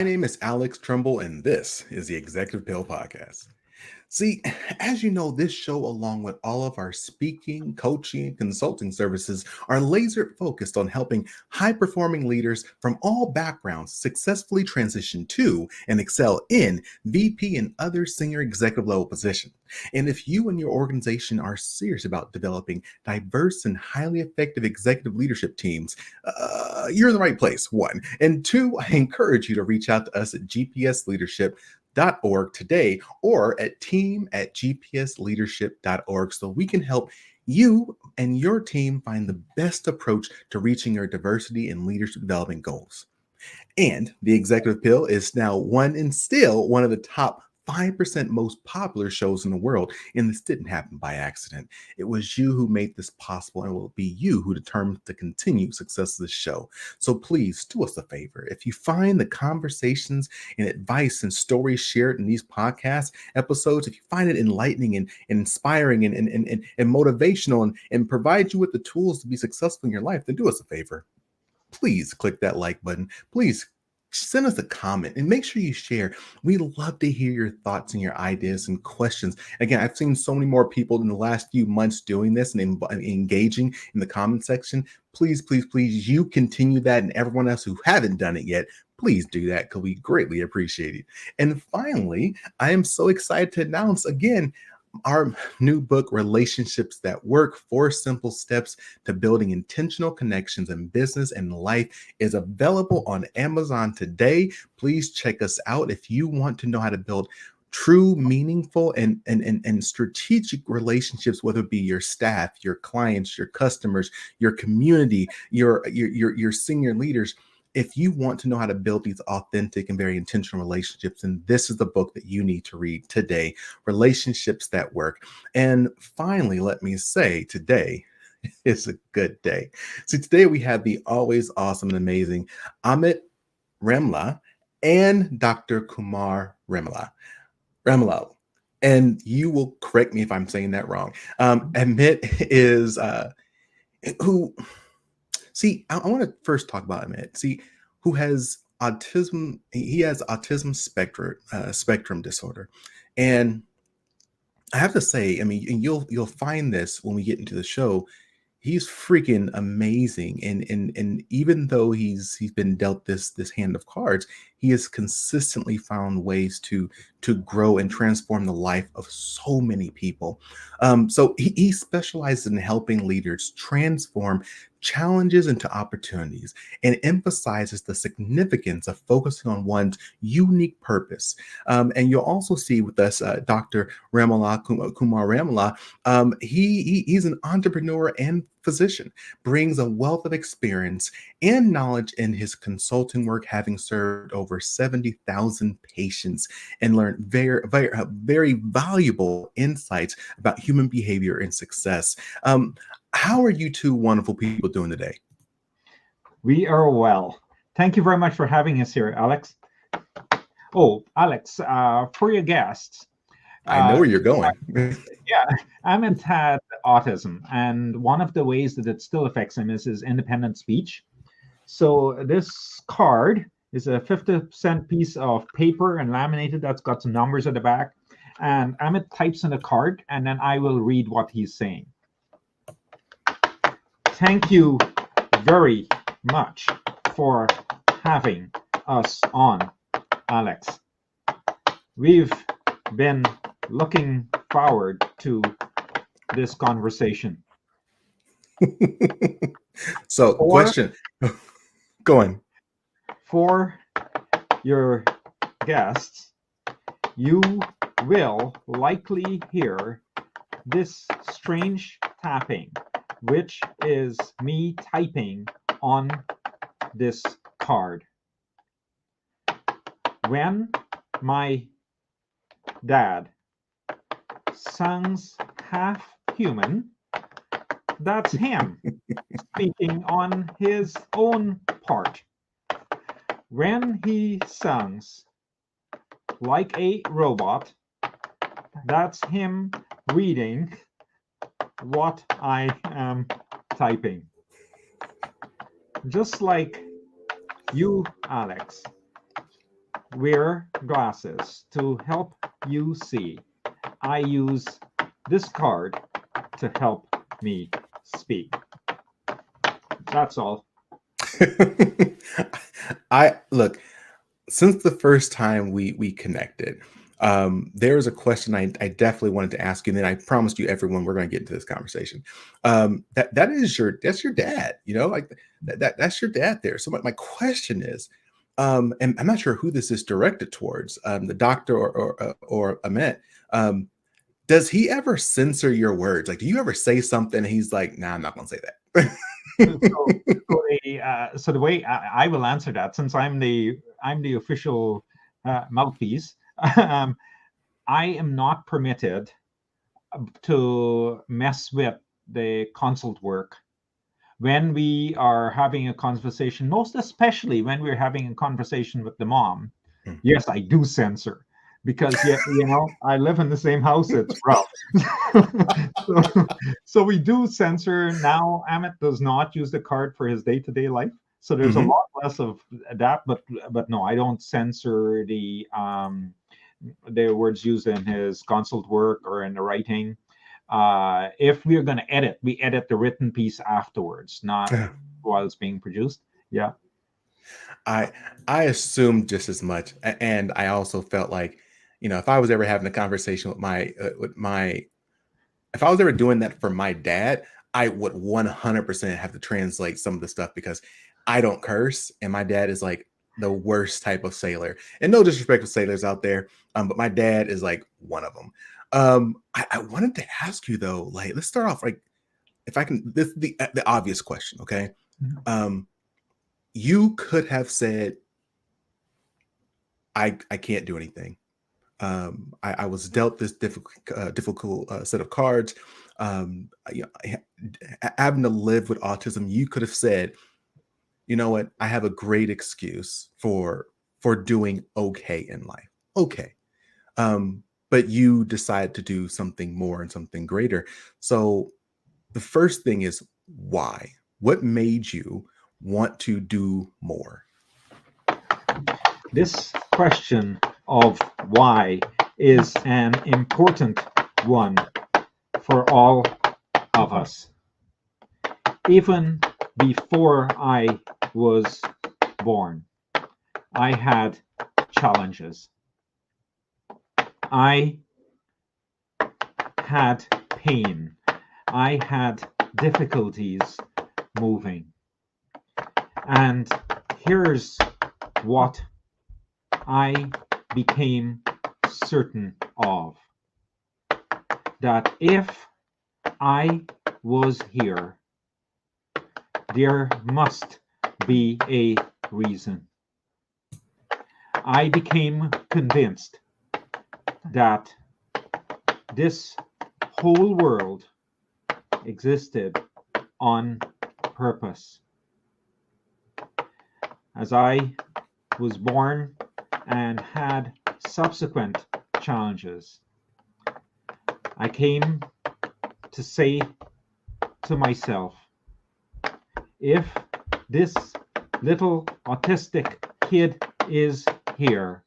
My name is Alex Trumbull, and this is the Executive Pill Podcast. See, as you know, this show, along with all of our speaking, coaching, and consulting services, are laser focused on helping high performing leaders from all backgrounds successfully transition to and excel in VP and other senior executive level positions. And if you and your organization are serious about developing diverse and highly effective executive leadership teams, you're in the right place, one. And two, I encourage you to reach out to us at gpsleadership.org today or at team@gpsleadership.org so we can help you and your team find the best approach to reaching your diversity and leadership development goals. And the Executive Pill is now still one of the top 5% most popular shows in the world. And this didn't happen by accident. It was you who made this possible, and it will be you who determines the continued success of this show. So please do us a favor. If you find the conversations and advice and stories shared in these podcast episodes, if you find it enlightening and inspiring and motivational and provide you with the tools to be successful in your life, then do us a favor. Please click that like button. Please send us a comment and make sure you share. We love to hear your thoughts and your ideas and questions. Again, I've seen so many more people in the last few months doing this and engaging in the comment section. Please, please, please, you continue that, and everyone else who haven't done it yet, please do that because we greatly appreciate it. And finally, I am so excited to announce again our new book, Relationships That Work: 4 Simple Steps to Building Intentional Connections in Business and Life, is available on Amazon today. Please check us out if you want to know how to build true, meaningful, and strategic relationships, whether it be your staff, your clients, your customers, your community, your senior leaders. If you want to know how to build these authentic and very intentional relationships, then this is the book that you need to read today, Relationships That Work. And finally, let me say today is a good day. So today we have the always awesome and amazing Amit Ramlall and Dr. Kumar Ramlall. And you will correct me if I'm saying that wrong. Amit is who... See, I want to first talk about Amit. See, who has autism? He has autism spectrum disorder, and I have to say, I mean, and you'll find this when we get into the show. He's freaking amazing, and even though he's been dealt this hand of cards, he has consistently found ways to grow and transform the life of so many people. So he specializes in helping leaders transform challenges into opportunities and emphasizes the significance of focusing on one's unique purpose. And you'll also see with us, Dr. Kumar Ramlall, he's an entrepreneur and physician, brings a wealth of experience and knowledge in his consulting work, having served over 70,000 patients and learned very, very, very valuable insights about human behavior and success. How are you two wonderful people doing today? We are well. Thank you very much for having us here, Alex. Oh, Alex, for your guests. I know where you're going. Yeah, Amit had autism, and one of the ways that it still affects him is his independent speech. So this card is a 50-cent piece of paper and laminated that's got some numbers at the back. And Amit types in a card, and then I will read what he's saying. Thank you very much for having us on, Alex. We've been looking forward to this conversation. So, question. Go on. For your guests, you will likely hear this strange tapping, which is me typing on this card. When my dad sounds half human, that's him speaking on his own part. When he sounds like a robot, that's him reading what I am typing. Just like you, Alex, wear glasses to help you see. I use this card to help me speak. That's all. I look, since the first time we connected, there was a question I definitely wanted to ask you, and then I promised you everyone we're going to get into this conversation. That's your dad, like that's your dad there. So my question is, and I'm not sure who this is directed towards, the doctor or Amit. Um, does he ever censor your words? Like, do you ever say something and he's like, "Nah, I'm not going to say that." So the way I will answer that, since I'm the official mouthpiece, um, I am not permitted to mess with the consult work when we are having a conversation, most especially when we're having a conversation with the mom. Mm. Yes, I do censor because yeah, I live in the same house. It's rough. so, so we do censor now. Amit does not use the card for his day-to-day life, so there's a Mhm. lot less of that. But no, I don't censor the words used in his consult work or in the writing. If we're going to edit, we edit the written piece afterwards, not while it's being produced. Yeah. I I assumed just as much, and I also felt like, if I was ever having a conversation with my if I was ever doing that for my dad, I would 100% have to translate some of the stuff because I don't curse, and my dad is like the worst type of sailor. And no disrespect to sailors out there, but my dad is like one of them. I wanted to ask you though, like, let's start off like, if I can, this the obvious question, okay? Um, you could have said, I can't do anything. I was dealt this difficult set of cards. Having to live with autism, you could have said, you know what, I have a great excuse for doing okay in life. Okay. But you decide to do something more and something greater. So the first thing is why? What made you want to do more? This question of why is an important one for all of us. Even before I was born, I had challenges. I had pain. I had difficulties moving. And here's what I became certain of, that if I was here, there must be a reason. I became convinced that this whole world existed on purpose. As I was born and had subsequent challenges, I came to say to myself, if this little autistic kid is here,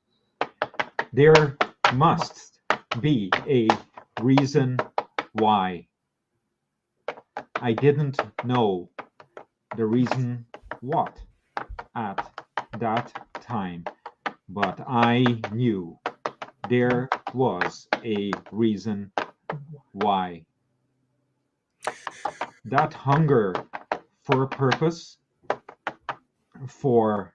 there must be a reason why. I didn't know the reason what at that time, but I knew there was a reason why. That hunger for a purpose, for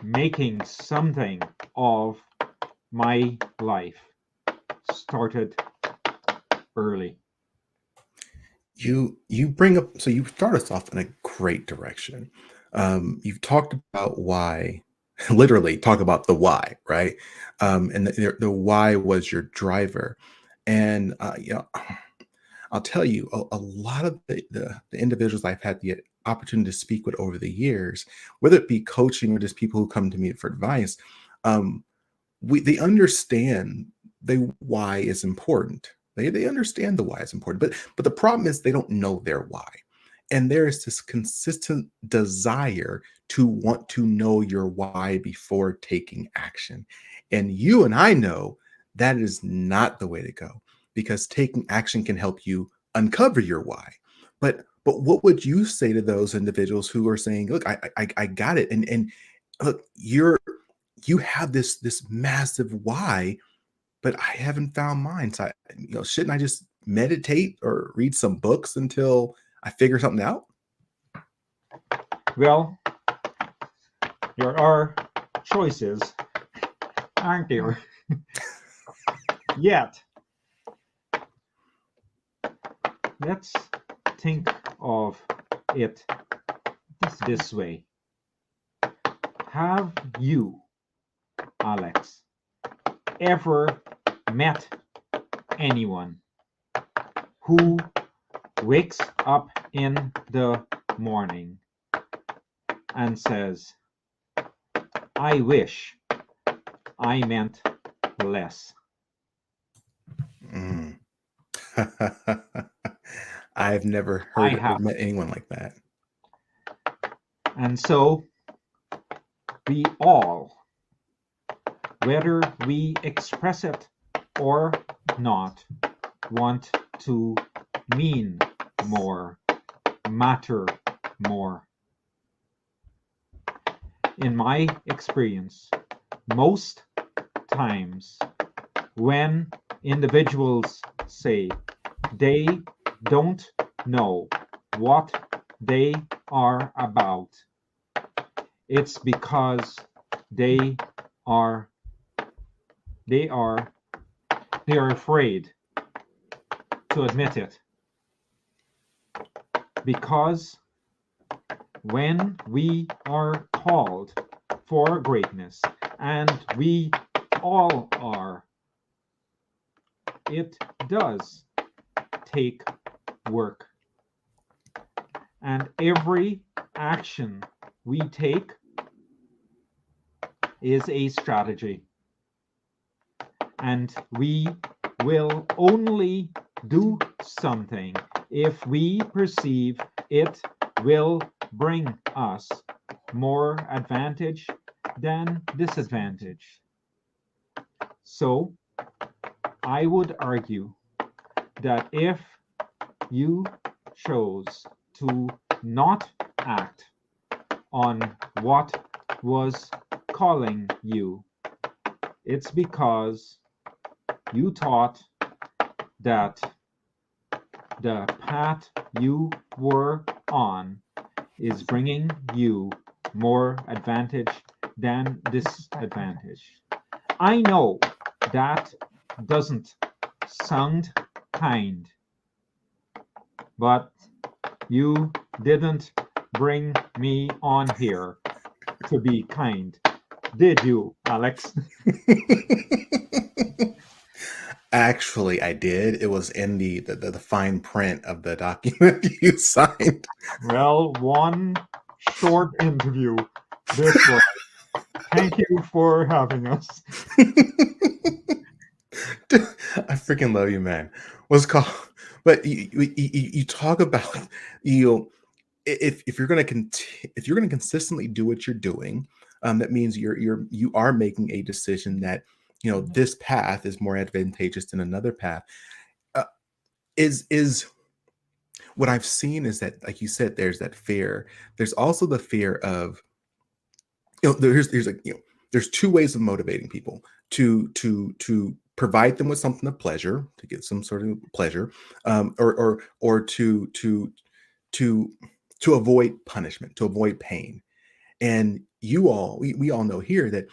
making something of my life, started early. You bring up, so you start us off in a great direction. You've talked about why, literally talk about the why, right? And the why was your driver. And I'll tell you, a lot of the individuals I've had the opportunity to speak with over the years, whether it be coaching or just people who come to me for advice, um, they understand the why is important. They understand the why is important, but the problem is they don't know their why. And there is this consistent desire to want to know your why before taking action. And you and I know that is not the way to go, because taking action can help you uncover your why. But what would you say to those individuals who are saying, "Look, I got it," and look, you have this massive why, but I haven't found mine. So, shouldn't I just meditate or read some books until I figure something out? Well, there are choices, aren't there? Yet, let's think of it this way. Have you, Alex, ever met anyone who wakes up in the morning and says, I wish I meant less? Mm. I've never I heard or have. met anyone like that. And so we all, whether we express it or not, want to mean more, matter more. In my experience, most times when individuals say they don't know what they are about, it's because they are afraid to admit it. Because when we are called for greatness, and we all are, it does take work. And every action we take is a strategy. And we will only do something if we perceive it will bring us more advantage than disadvantage. So I would argue that if you chose to not act on what was calling you, it's because you thought that the path you were on is bringing you more advantage than disadvantage. I know that doesn't sound kind, but you didn't bring me on here to be kind, did you, Alex? Actually, I did. It was in the fine print of the document you signed. Well, one short interview this way. Thank you for having us. I freaking love you, man. What's called? But you talk about, if you're going to if you're going to consistently do what you're doing, that means you are making a decision that this path is more advantageous than another path. Uh, is what I've seen is that, like you said, there's that fear. There's also the fear of, there's two ways of motivating people to provide them with something of pleasure, to get some sort of pleasure, or to to avoid punishment, to avoid pain. And we all know here that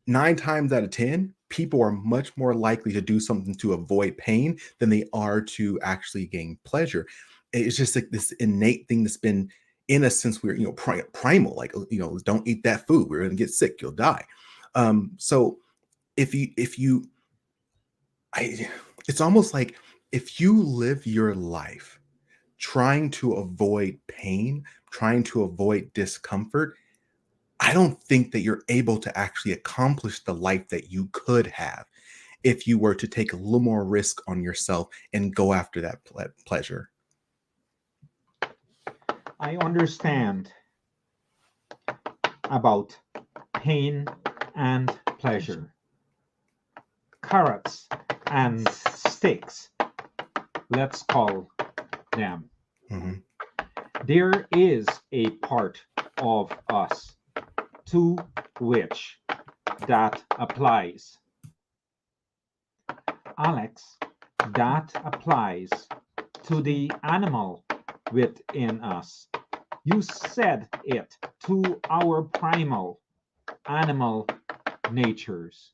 9 times out of 10, people are much more likely to do something to avoid pain than they are to actually gain pleasure. It's just like this innate thing that's been in us since we're, primal, like, don't eat that food. We're going to get sick. You'll die. So if you, it's almost like if you live your life trying to avoid pain, trying to avoid discomfort, I don't think that you're able to actually accomplish the life that you could have if you were to take a little more risk on yourself and go after that pleasure. I understand about pain and pleasure, carrots and sticks, let's call them. Mhm. There is a part of us to which that applies. Alex, that applies to the animal within us. You said it, to our primal animal natures.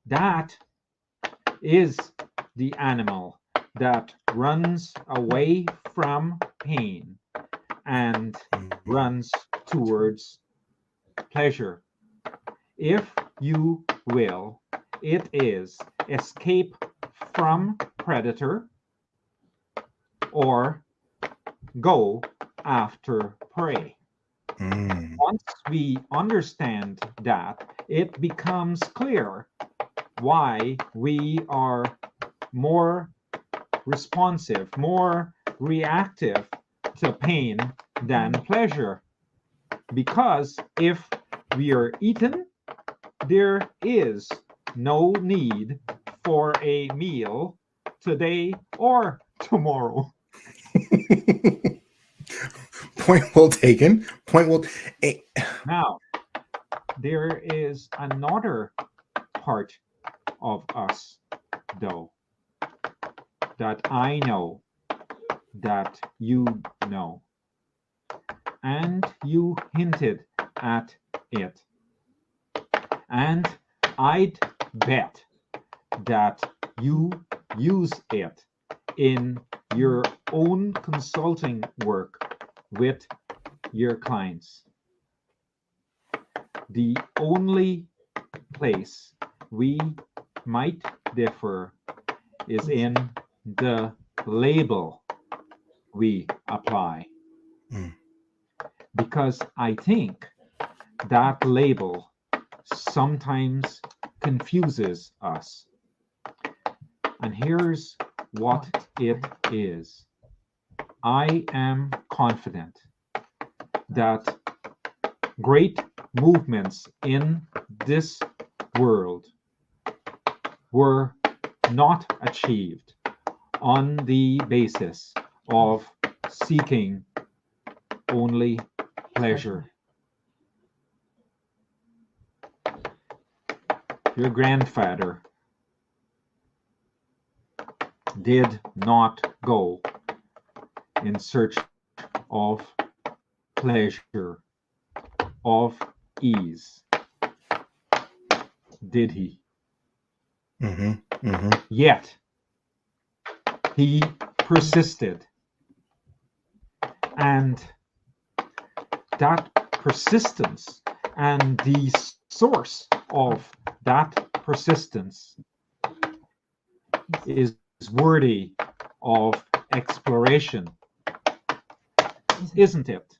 That is the animal that runs away from pain and runs towards pleasure. If you will, it is escape from predator or go after prey. Mm. Once we understand that, it becomes clear why we are more responsive, more reactive to pain than pleasure. Because if we are eaten, there is no need for a meal today or tomorrow. Point well taken. Point well. Eh, Now, there is another part of us, though, that I know that you know, and you hinted at it. And I'd bet that you use it in your own consulting work with your clients. The only place we might differ is in the label we apply. mm, Because I think that label sometimes confuses us. And here's what it is. I am confident that great movements in this world were not achieved on the basis of seeking only pleasure. Your grandfather did not go in search of pleasure, of ease, did he? mhm, mhm, Yet he persisted, and that persistence and the source of that persistence is worthy of exploration, isn't it?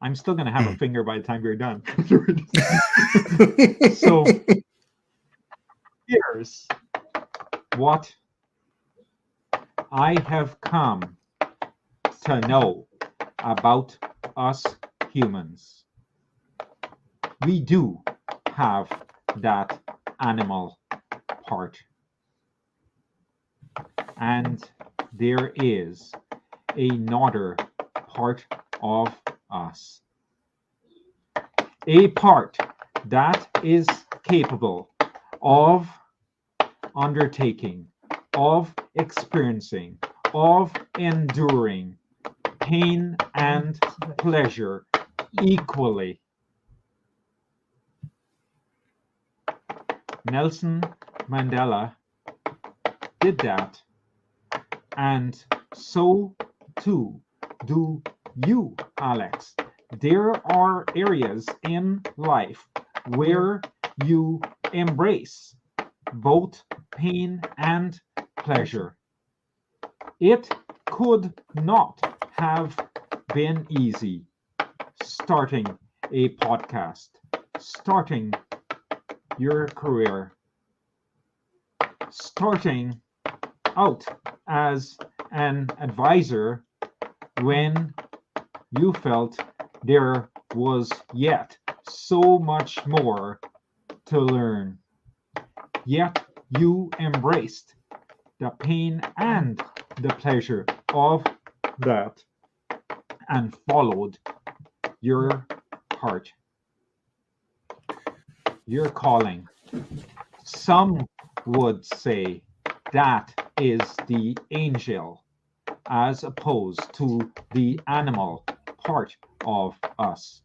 I'm still going to have a mm. finger by the time we're done. So here's what I have come to know about us humans. We do have that animal part. And there is another part of us. A part that is capable of undertaking, of experiencing, of enduring pain and pleasure equally. Nelson Mandela did that, and so too do you, Alex. There are areas in life where you embrace both pain and pleasure. It could not have been easy starting a podcast, starting your career, starting out as an advisor when you felt there was yet so much more to learn. Yet you embraced the pain and the pleasure of that and followed your heart, your calling. Some would say that is the angel as opposed to the animal part of us.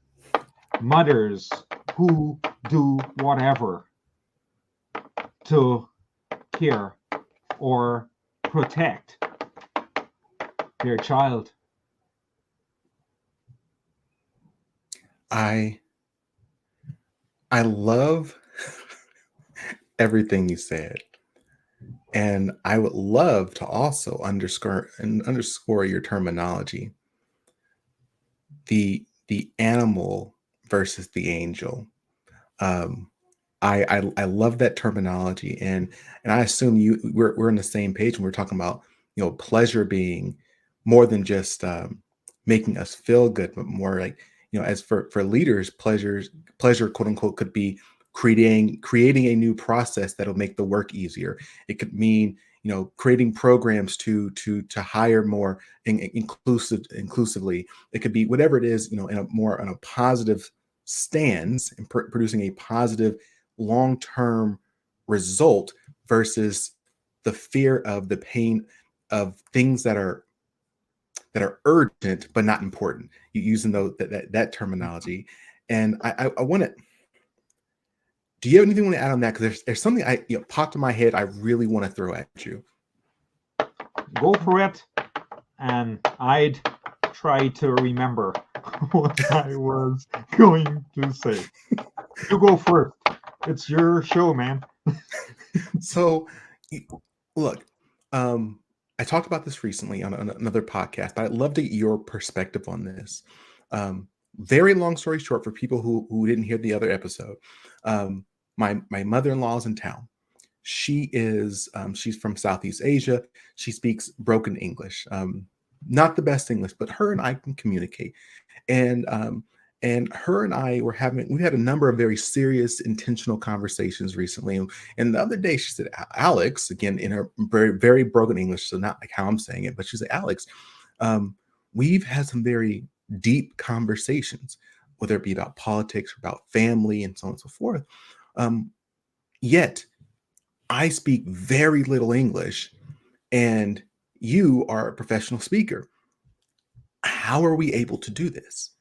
Mothers who do whatever to care or protect their child. I I love everything you said. And I would love to also underscore your terminology, the animal versus the angel. Um, I love that terminology, and I assume we're on the same page when we're talking about pleasure being more than just making us feel good, but more like as for leaders, pleasure quote unquote could be creating a new process that'll make the work easier. It could mean creating programs to hire more inclusively. It could be whatever it is, in a positive stance and producing a positive long-term result versus the fear of the pain of things that are urgent but not important. You using that terminology, and I want to. Do you have anything you want to add on that? Because there's something I popped in my head. I really want to throw at you. Go for it, and I'd try to remember what I was going to say. You go first. It's your show, man. So, look, I talked about this recently on another podcast, but I'd love to get your perspective on this. Very long story short, for people who didn't hear the other episode, my mother-in-law is in town. She's from Southeast Asia. She speaks broken English, not the best English, but her and I can communicate. And her and I we had a number of very serious, intentional conversations recently. And the other day she said, Alex, again, in her very, very broken English, so not like how I'm saying it, but she said, Alex, we've had some very deep conversations, whether it be about politics or about family and so on and so forth. Yet I speak very little English, and you are a professional speaker. How are we able to do this?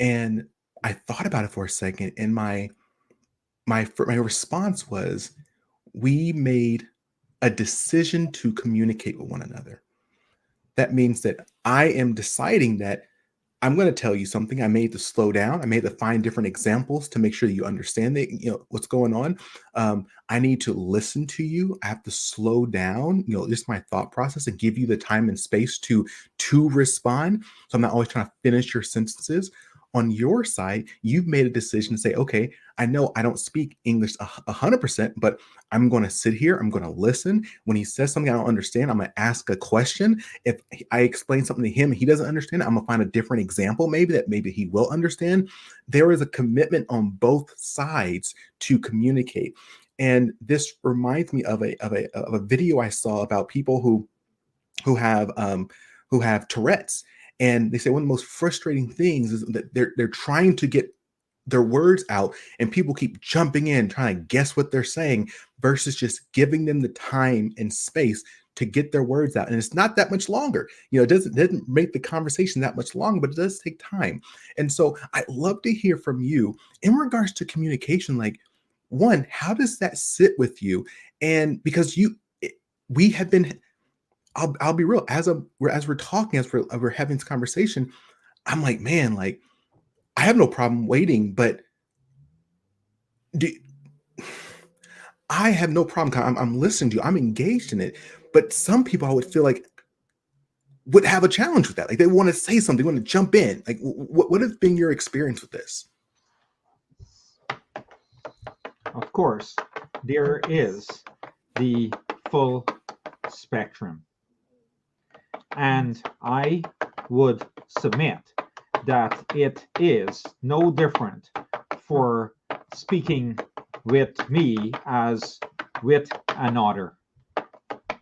And I thought about it for a second, and my response was, we made a decision to communicate with one another. That means that I am deciding that I'm going to tell you something. I made to slow down. I made to find different examples to make sure that you understand what's going on. I need to listen to you. I have to slow down, just my thought process, and give you the time and space to respond. So I'm not always trying to finish your sentences. On your side, you've made a decision to say, okay, I know I don't speak English 100%, but I'm going to sit here. I'm going to listen. When he says something I don't understand, I'm going to ask a question. If I explain something to him, he doesn't understand, I'm going to find a different example, maybe he will understand. There is a commitment on both sides to communicate. And this reminds me of a video I saw about people who have Tourette's. And they say one of the most frustrating things is that they're trying to get their words out, and people keep jumping in, trying to guess what they're saying, versus just giving them the time and space to get their words out. And it's not that much longer. It doesn't make the conversation that much longer, but it does take time. And so I'd love to hear from you in regards to communication. Like, one, how does that sit with you? And because we have been, I'll be real, as we're talking, as we're having this conversation, I'm like, man, like, I have no problem waiting, but do, I have no problem. I'm listening to you. I'm engaged in it. But some people I would feel like would have a challenge with that. Like, they want to say something, want to jump in. Like, what has been your experience with this? Of course, there is the full spectrum. And I would submit that it is no different for speaking with me as with another.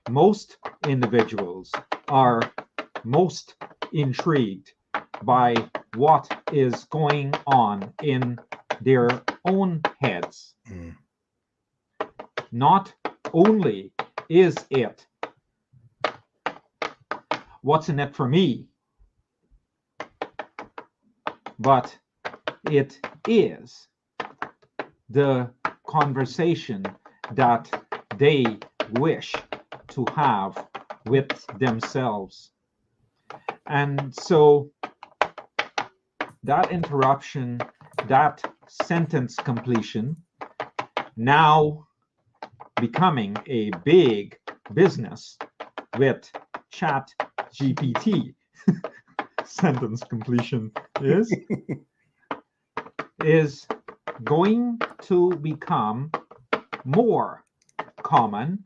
Most individuals are most intrigued by what is going on in their own heads. Mm. Not only is it what's in it for me, but it is the conversation that they wish to have with themselves. And so that interruption, that sentence completion, now becoming a big business with Chat GPT, sentence completion is going to become more common,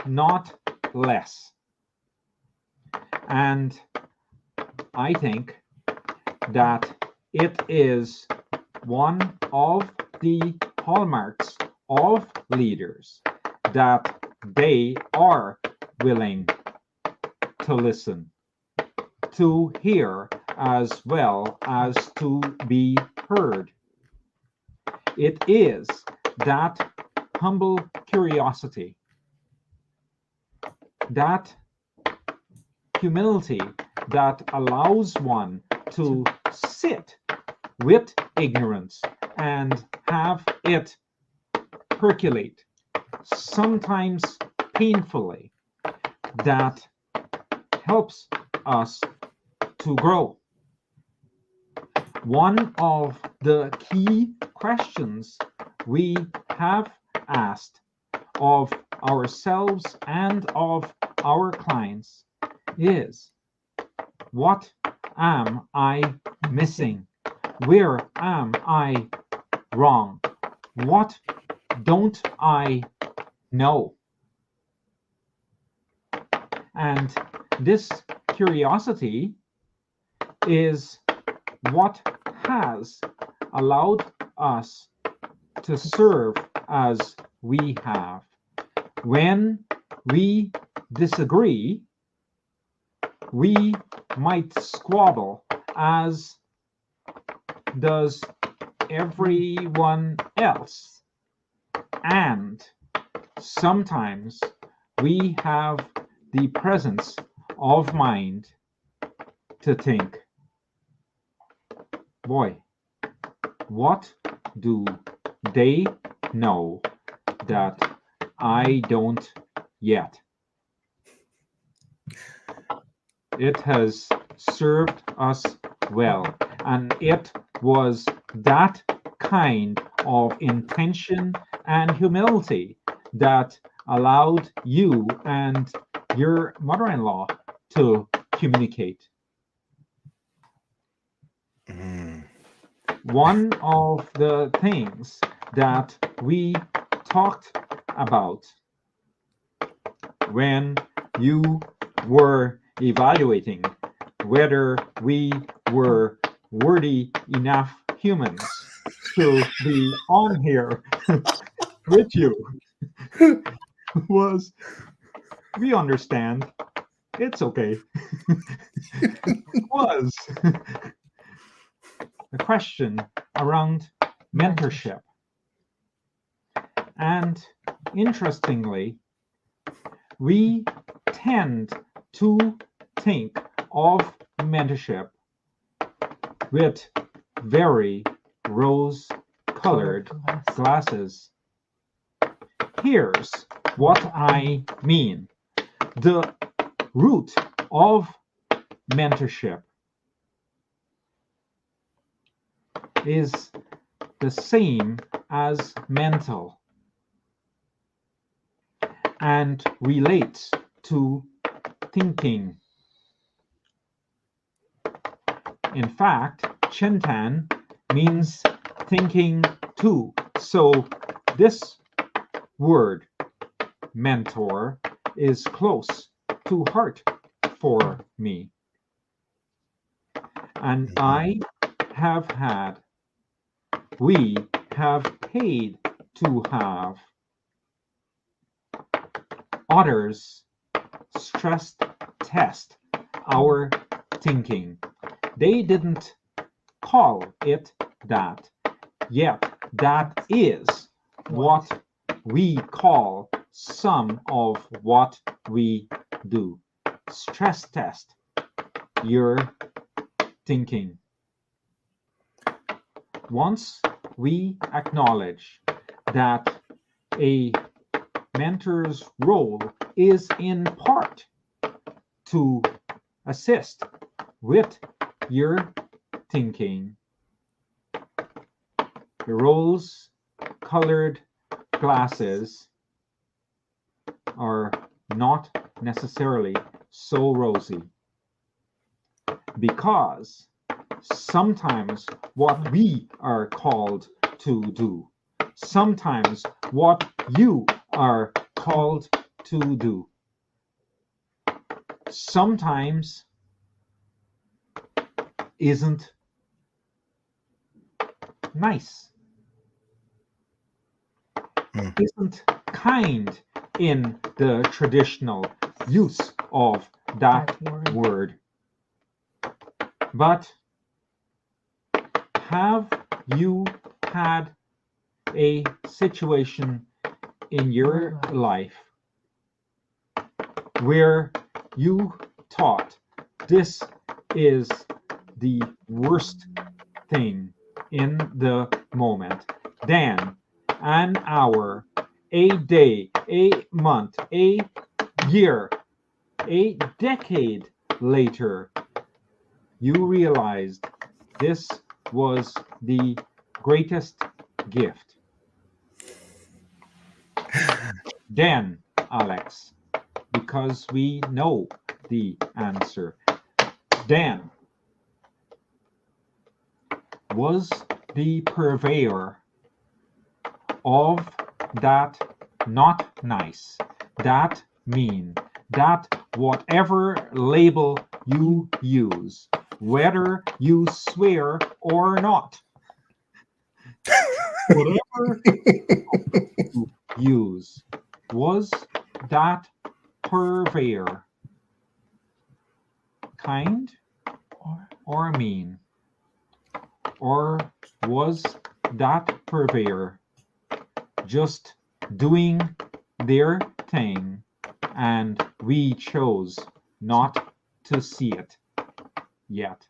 not less. And I think that it is one of the hallmarks of leaders that they are willing to listen, to hear, as well as to be heard. It is that humble curiosity, that humility that allows one to sit with ignorance and have it percolate, sometimes painfully, that helps us to grow. One of the key questions we have asked of ourselves and of our clients is, what am I missing? Where am I wrong? What don't I know? And this curiosity is what has allowed us to serve as we have. When we disagree, we might squabble, as does everyone else. And sometimes we have the presence of mind to think, boy, what do they know that I don't yet? It has served us well, and it was that kind of intention and humility that allowed you and your mother-in-law to communicate. Mm. One of the things that we talked about when you were evaluating whether we were worthy enough humans to be on here with you was, we understand, it's okay, was the question around mentorship. And interestingly, we tend to think of mentorship with very rose-colored glasses. Here's what I mean. The root of mentorship is the same as mental and relates to thinking. In fact, Chintan means thinking too. So this word, mentor, is close to heart for me. And I have had, we have paid to have. Others stress test our thinking. They didn't call it that, yet that is what we call some of what we do. Stress test your thinking. Once we acknowledge that a mentor's role is in part to assist with your thinking, the rose-colored glasses are not necessarily so rosy, because sometimes what we are called to do, sometimes what you are called to do, sometimes isn't nice, isn't kind in the traditional use of that word. But have you had a situation in your life where you thought this is the worst thing in the moment? Then an hour, a day, a month, a year, a decade later, you realized this was the greatest gift. Then, Alex, because we know the answer, then was the purveyor of that not nice, that mean, that whatever label you use, whether you swear or not, whatever you use, was that purveyor kind or mean? Or was that purveyor just doing their thing and we chose not to see it yet?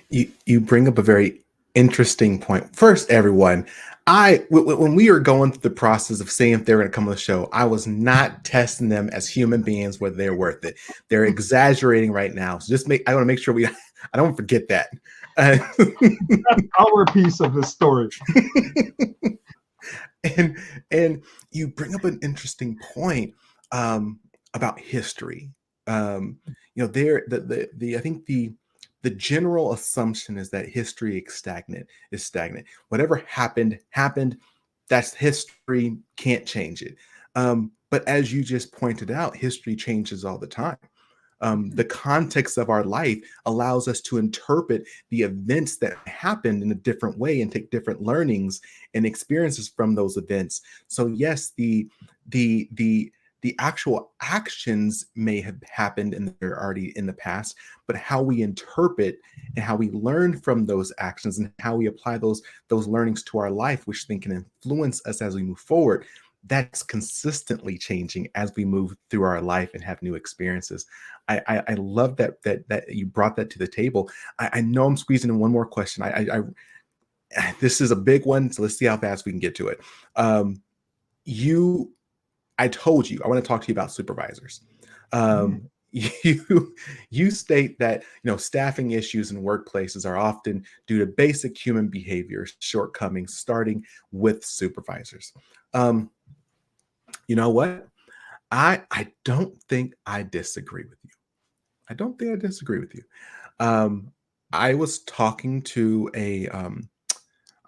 You bring up a very interesting point. First, everyone, when we were going through the process of seeing if they were going to come on the show, I was not testing them as human beings whether they're worth it. They're exaggerating right now. So I want to make sure I don't forget that. That's our piece of the story. and you bring up an interesting point about history. I think the general assumption is that history is stagnant. Whatever happened. That's history. Can't change it. But as you just pointed out, history changes all the time. The context of our life allows us to interpret the events that happened in a different way and take different learnings and experiences from those events. So yes, the actual actions may have happened and they're already in the past, but how we interpret and how we learn from those actions and how we apply those learnings to our life, which then can influence us as we move forward, that's consistently changing as we move through our life and have new experiences. I love that you brought that to the table. I know I'm squeezing in one more question. This is a big one, so let's see how fast we can get to it. I told you I want to talk to you about supervisors. You state that staffing issues in workplaces are often due to basic human behavior shortcomings, starting with supervisors. You know what? I don't think I disagree with you. I don't think I disagree with you. I was talking to I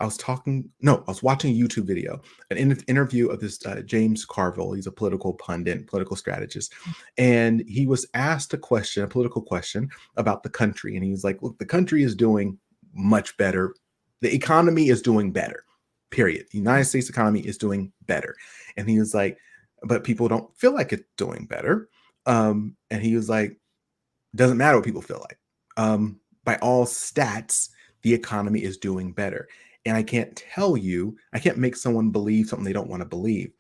was watching a YouTube video, an interview of this James Carville. He's a political pundit, political strategist. And he was asked a political question about the country. And he was like, look, the country is doing much better. The economy is doing better, period. The United States economy is doing better. And he was like, but people don't feel like it's doing better. And he was like, doesn't matter what people feel like. By all stats, the economy is doing better. And I can't tell you, I can't make someone believe something they don't want to believe.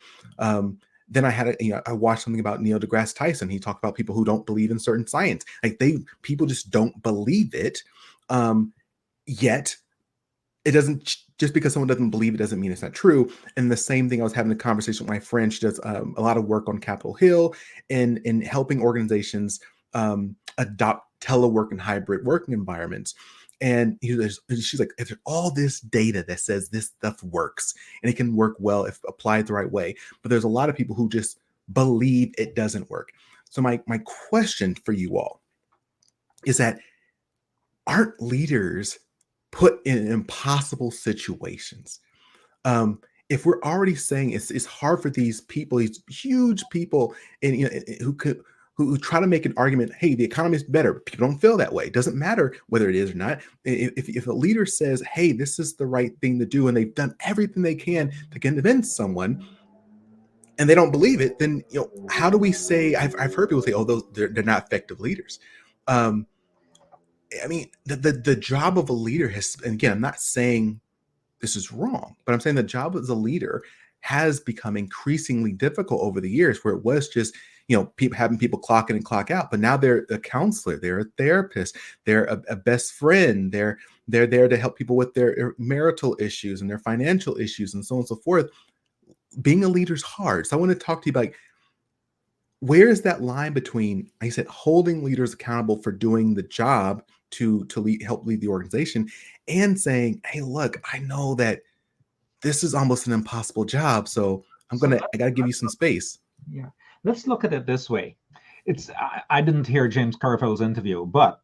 Then I watched something about Neil deGrasse Tyson. He talked about people who don't believe in certain science. Like people just don't believe it. Yet it doesn't, just because someone doesn't believe it doesn't mean it's not true. And the same thing, I was having a conversation with my friend. She does a lot of work on Capitol Hill in helping organizations adopt telework and hybrid working environments. And she's like, there's all this data that says this stuff works and it can work well if applied the right way. But there's a lot of people who just believe it doesn't work. So my question for you all is that, aren't leaders put in impossible situations? If we're already saying it's hard for these people, these huge people, and who try to make an argument, hey, the economy is better. People don't feel that way. It doesn't matter whether it is or not. If a leader says, hey, this is the right thing to do, and they've done everything they can to convince someone, and they don't believe it, then how do we say? I've heard people say, oh, they're not effective leaders. I mean, the job of a leader has, and again, I'm not saying this is wrong, but I'm saying the job as a leader has become increasingly difficult over the years, where it was just, having people clock in and clock out, but now they're a counselor, they're a therapist, they're a best friend, they're there to help people with their marital issues and their financial issues and so on and so forth. Being a leader is hard. So I want to talk to you about, where is that line between, like I said, holding leaders accountable for doing the job to help lead the organization, and saying, hey, look, I know that this is almost an impossible job, so I got to give you some space. Yeah, let's look at it this way. I didn't hear James Carville's interview, but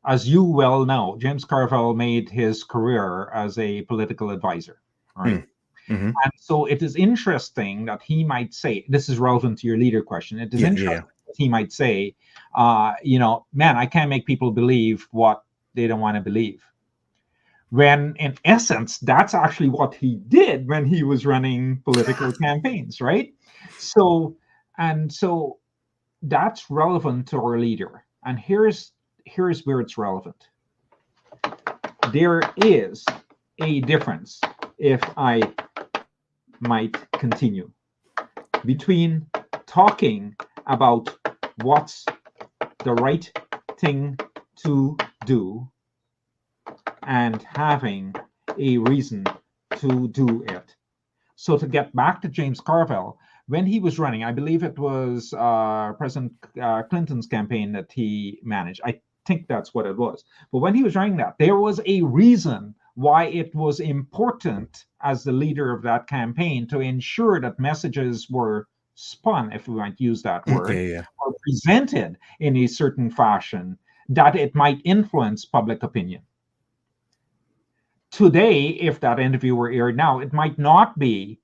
as you well know, James Carville made his career as a political advisor, right? Mm-hmm. And so it is interesting that he might say, this is relevant to your leader question. It is interesting that he might say, man, I can't make people believe what they don't want to believe. When in essence, that's actually what he did when he was running political campaigns, right? So that's relevant to our leader. And here's where it's relevant. There is a difference, if I might continue, between talking about what's the right thing to do and having a reason to do it. So to get back to James Carville, when he was running, I believe it was President Clinton's campaign that he managed. I think that's what it was. But when he was running that, there was a reason why it was important as the leader of that campaign to ensure that messages were spun, if we might use that word, or presented in a certain fashion that it might influence public opinion. Today, if that interview were aired now, it might not be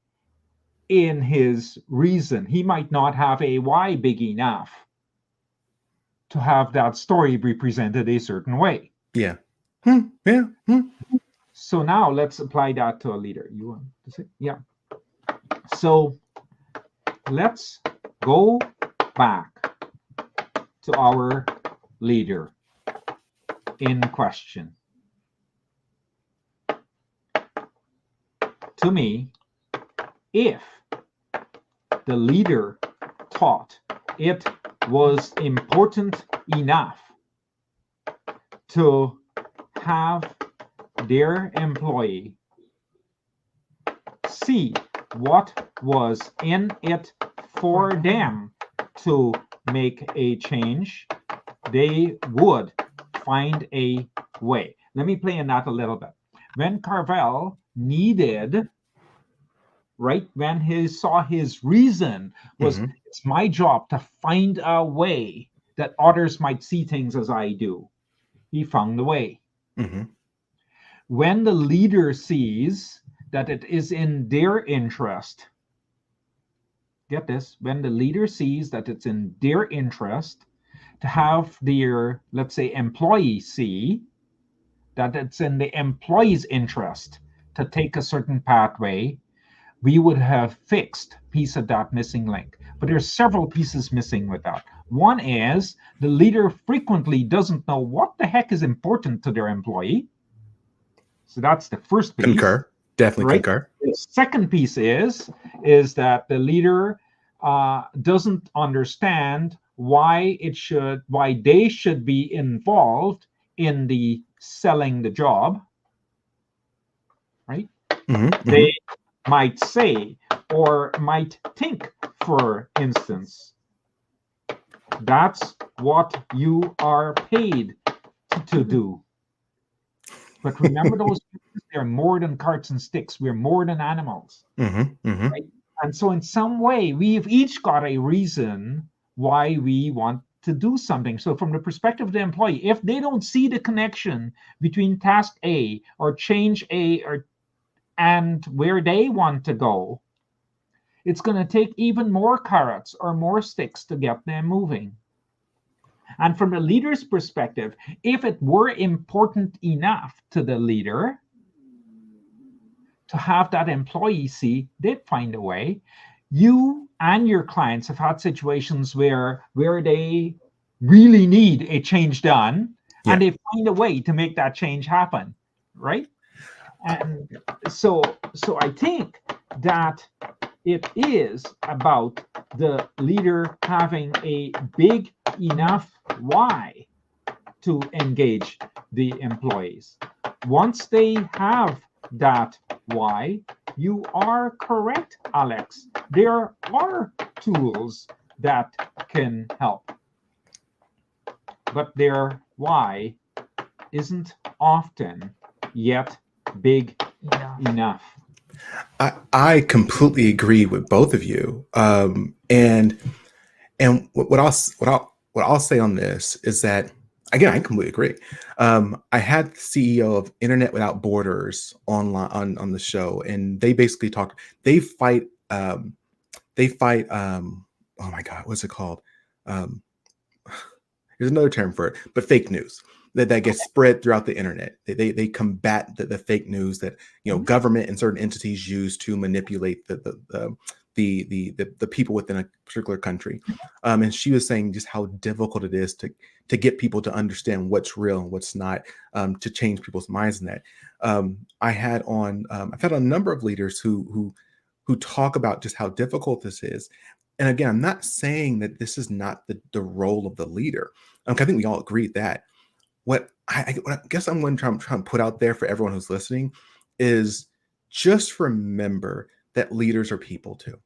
in his reason. He might not have a why big enough to have that story be presented a certain way. Yeah. So now let's apply that to a leader. You want to say? Yeah. So let's go back to our leader in question. To me, if the leader thought it was important enough to have their employee see what was in it for them to make a change, they would find a way. Let me play in that a little bit. When Carville needed, right, when he saw his reason was, it's my job to find a way that others might see things as I do, he found the way. When the leader sees that it is in their interest, get this, when the leader sees that it's in their interest to have their, let's say, employee see that it's in the employee's interest to take a certain pathway, we would have fixed piece of that missing link. But there's several pieces missing with that. One is the leader frequently doesn't know what the heck is important to their employee. So that's the first piece. Concur. Definitely right? concur. The second piece is that the leader doesn't understand why they should be involved in the selling the job, right? Mm-hmm, They might say or might think, for instance, that's what you are paid to do. But remember, those things, they're more than carts and sticks. We're more than animals. Right? And so in some way, we've each got a reason why we want to do something. So from the perspective of the employee, if they don't see the connection between task A or change A and where they want to go, it's going to take even more carrots or more sticks to get them moving. And from the leader's perspective, if it were important enough to the leader to have that employee see, they'd find a way. You and your clients have had situations where they really need a change done, and they find a way to make that change happen, right? And so I think that it is about the leader having a big enough why to engage the employees. Once they have that why, you are correct, Alex. There are tools that can help, but their why isn't often yet big enough. I completely agree with both of you. And what I'll say on this is that, again, I completely agree. I had the CEO of Internet Without Borders online on the show, and they basically talked. They fight. Oh my God, what's it called? There's another term for it, but fake news that gets spread throughout the internet. They combat the fake news that government and certain entities use to manipulate the people within a particular country. And she was saying just how difficult it is to get people to understand what's real and what's not, to change people's minds in that. I've had on a number of leaders who talk about just how difficult this is. And again, I'm not saying that this is not the role of the leader. I think we all agree that. What I guess I'm going to try and put out there for everyone who's listening is just remember that leaders are people too.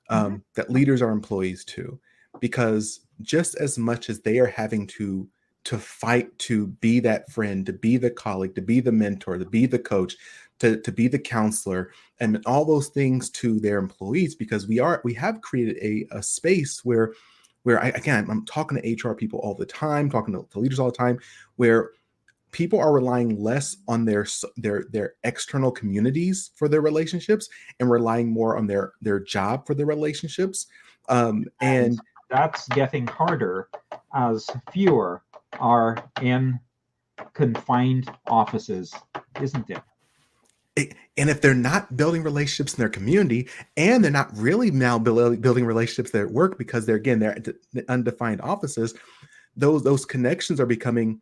That leaders are employees too, because just as much as they are having to fight to be that friend, to be the colleague, to be the mentor, to be the coach, to be the counselor, and all those things to their employees, because we have created a space where I'm talking to HR people all the time, talking to leaders all the time, where people are relying less on their external communities for their relationships and relying more on their job for their relationships. And that's getting harder as fewer are in confined offices, isn't it? And if they're not building relationships in their community, and they're not really now building relationships there at work, because they're undefined offices, those connections are becoming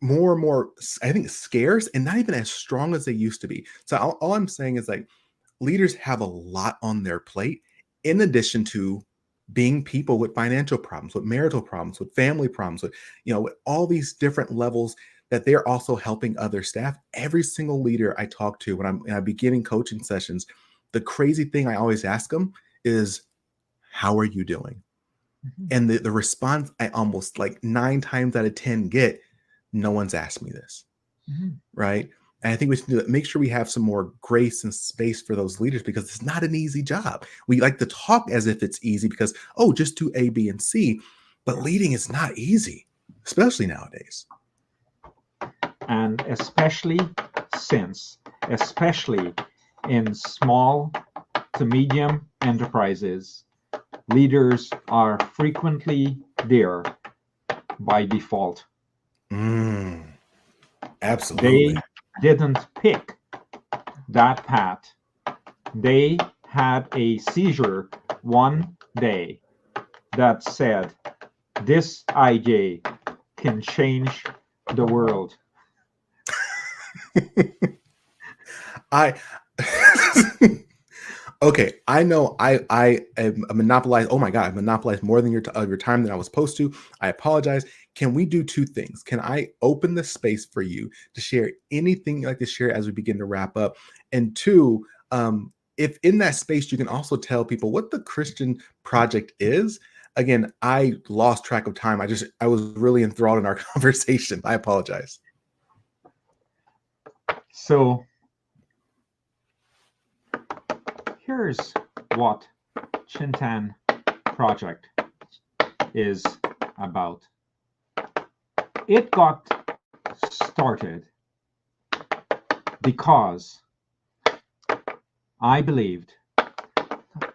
more and more, I think, scarce and not even as strong as they used to be. So all I'm saying is, like, leaders have a lot on their plate, in addition to being people with financial problems, with marital problems, with family problems, with with all these different levels, that they're also helping other staff. Every single leader I talk to when I'm beginning coaching sessions, the crazy thing I always ask them is, how are you doing? And the response I almost, like, 9 times out of 10 get, no one's asked me this. Right? And I think we should do that. Make sure we have some more grace and space for those leaders, because it's not an easy job. We like to talk as if it's easy because, just do A, B, and C. But leading is not easy, especially nowadays. And especially in small to medium enterprises, leaders are frequently there by default. Absolutely. They didn't pick that path. They had a seizure one day that said, this IJ can change the world. I okay, I know I am monopolized. Oh my god, I monopolized more than your time than I was supposed to. I apologize. Can we do two things? Can I open the space for you to share anything you'd like to share as we begin to wrap up? And two, if in that space you can also tell people what the Christian Project is. Again, I lost track of time. I was really enthralled in our conversation. I apologize. So here's what Chintan Project is about. It got started because I believed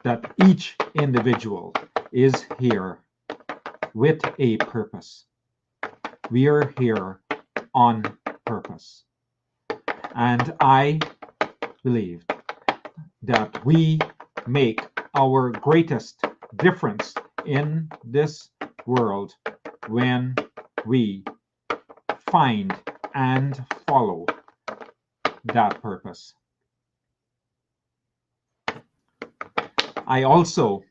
that each individual is here with a purpose. We are here on purpose. And I believe that we make our greatest difference in this world when we find and follow that purpose. I also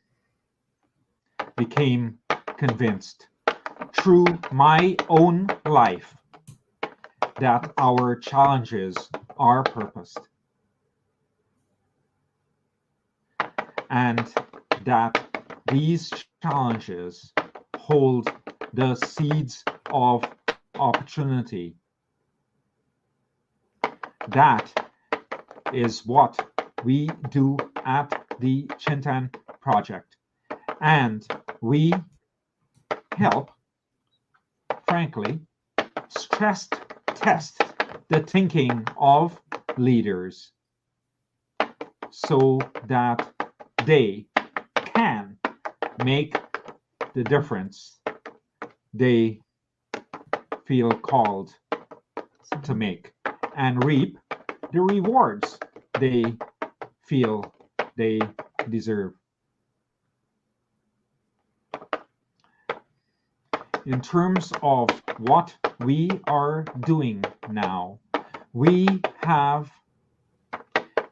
became convinced through my own life that our challenges are purposed and that these challenges hold the seeds of opportunity. That is what we do at the Chintan Project. And we help, frankly, stress test the thinking of leaders so that they can make the difference they feel called to make and reap the rewards they feel they deserve. In terms of what we are doing now, we have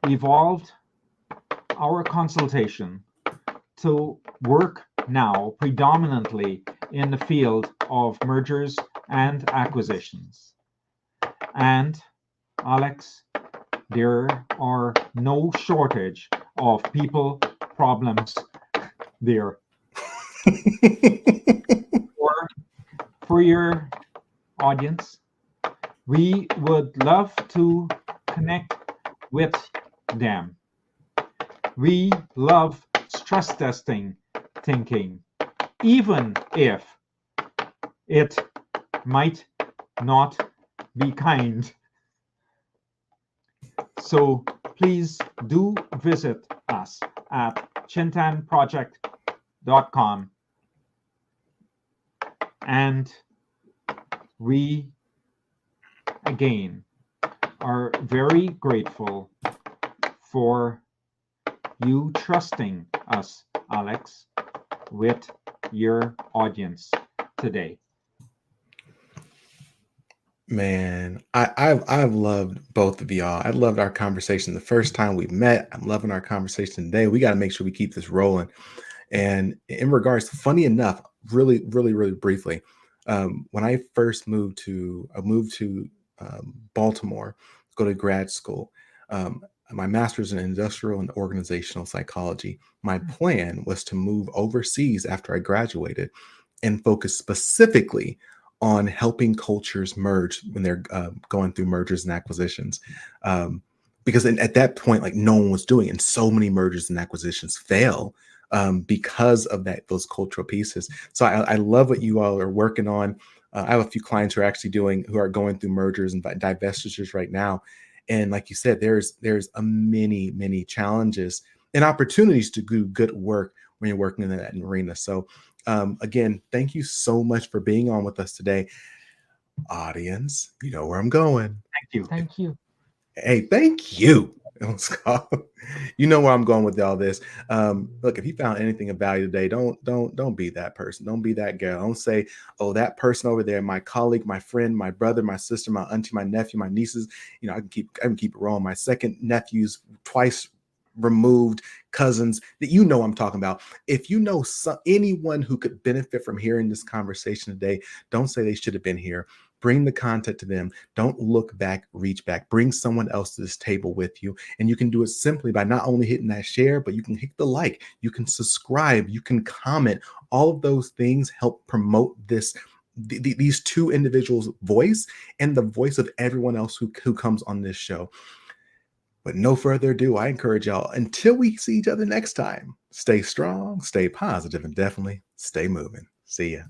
evolved our consultation to work now predominantly in the field of mergers and acquisitions. And Alex, there are no shortage of people problems there. For your audience, we would love to connect with them. We love stress testing thinking, even if it might not be kind. So please do visit us at chintanproject.com. And we, again, are very grateful for you trusting us, Alex, with your audience today. Man, I've loved both of y'all. I loved our conversation the first time we met. I'm loving our conversation today. We got to make sure we keep this rolling. And in regards, funny enough, really briefly, when I first moved to Baltimore to go to grad school. My master's in industrial and organizational psychology. My plan was to move overseas after I graduated and focus specifically on helping cultures merge when they're going through mergers and acquisitions. Because at that point, like no one was doing it, and so many mergers and acquisitions fail because of those cultural pieces. So I love what you all are working on. I have a few clients who are going through mergers and divestitures right now. And like you said, there's a many challenges and opportunities to do good work when you're working in that arena. So again, thank you so much for being on with us today. Audience, you know where I'm going. Thank you. Thank you. Hey, thank you. You know where I'm going with all this. Look, if you found anything of value today, don't be that person. Don't be that girl. Don't say, oh, that person over there, my colleague, my friend, my brother, my sister, my auntie, my nephew, my nieces. You know, I can keep it rolling. My second nephews, twice removed cousins that you know I'm talking about. If you know anyone who could benefit from hearing this conversation today, don't say they should have been here. Bring the content to them. Don't look back, reach back. Bring someone else to this table with you. And you can do it simply by not only hitting that share, but you can hit the like, you can subscribe, you can comment. All of those things help promote these two individuals' voice and the voice of everyone else who comes on this show. But no further ado, I encourage y'all, until we see each other next time, stay strong, stay positive, and definitely stay moving. See ya.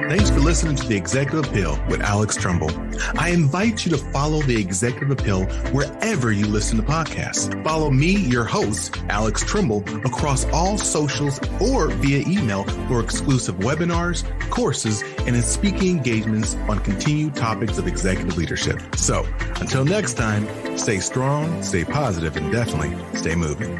Thanks for listening to The Executive Appeal with Alex Trumbull. I invite you to follow The Executive Appeal wherever you listen to podcasts. Follow me, your host, Alex Trumbull, across all socials or via email for exclusive webinars, courses, and in speaking engagements on continued topics of executive leadership. So, until next time, stay strong, stay positive, and definitely stay moving.